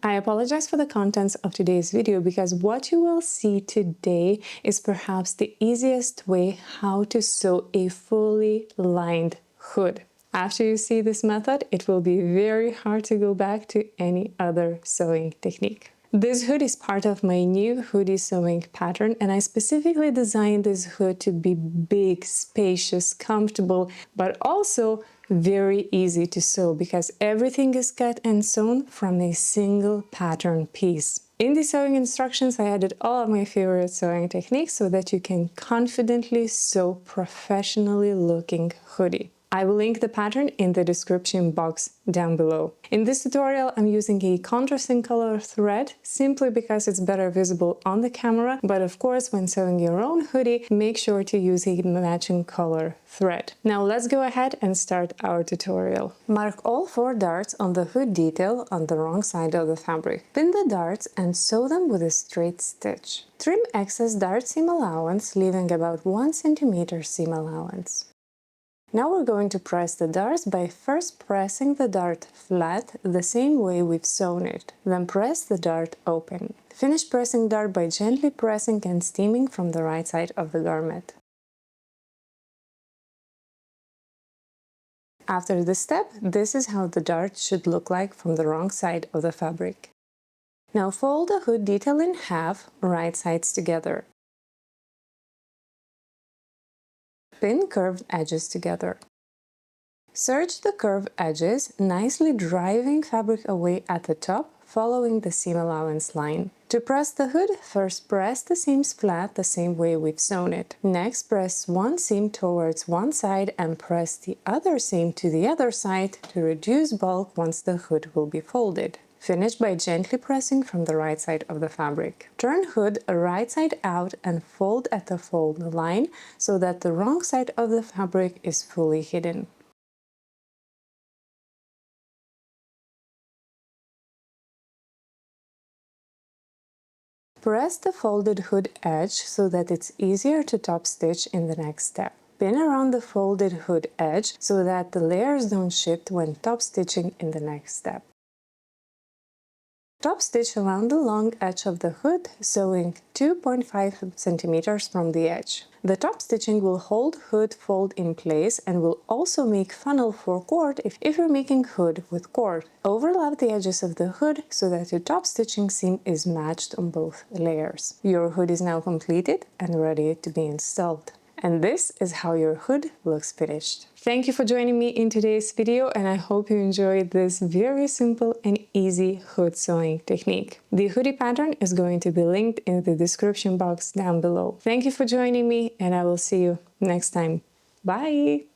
I apologize for the contents of today's video because what you will see today is perhaps the easiest way how to sew a fully lined hood. After you see this method, it will be very hard to go back to any other sewing technique. This hood is part of my new hoodie sewing pattern, and I specifically designed this hood to be big, spacious, comfortable, but also very easy to sew because everything is cut and sewn from a single pattern piece. In the sewing instructions, I added all of my favorite sewing techniques so that you can confidently sew professionally looking hoodie. I will link the pattern in the description box down below. In this tutorial, I'm using a contrasting color thread simply because it's better visible on the camera, but of course, when sewing your own hoodie, make sure to use a matching color thread. Now let's go ahead and start our tutorial. Mark all 4 darts on the hood detail on the wrong side of the fabric. Pin the darts and sew them with a straight stitch. Trim excess dart seam allowance, leaving about 1 cm seam allowance. Now we're going to press the darts by first pressing the dart flat the same way we've sewn it. Then press the dart open. Finish pressing dart by gently pressing and steaming from the right side of the garment. After this step, this is how the dart should look like from the wrong side of the fabric. Now fold the hood detail in half, right sides together. Pin curved edges together. Serge the curved edges, nicely driving fabric away at the top, following the seam allowance line. To press the hood, first press the seams flat the same way we've sewn it. Next, press one seam towards one side and press the other seam to the other side to reduce bulk once the hood will be folded. Finish by gently pressing from the right side of the fabric. Turn hood right side out and fold at the fold line so that the wrong side of the fabric is fully hidden. Press the folded hood edge so that it's easier to top stitch in the next step. Pin around the folded hood edge so that the layers don't shift when top stitching in the next step. Top stitch around the long edge of the hood, sewing 2.5 centimeters from the edge. The top stitching will hold hood fold in place and will also make funnel for cord if you're making hood with cord. Overlap the edges of the hood so that your top stitching seam is matched on both layers. Your hood is now completed and ready to be installed. And this is how your hood looks finished. Thank you for joining me in today's video, and I hope you enjoyed this very simple and easy hood sewing technique. The hoodie pattern is going to be linked in the description box down below. Thank you for joining me, and I will see you next time. Bye!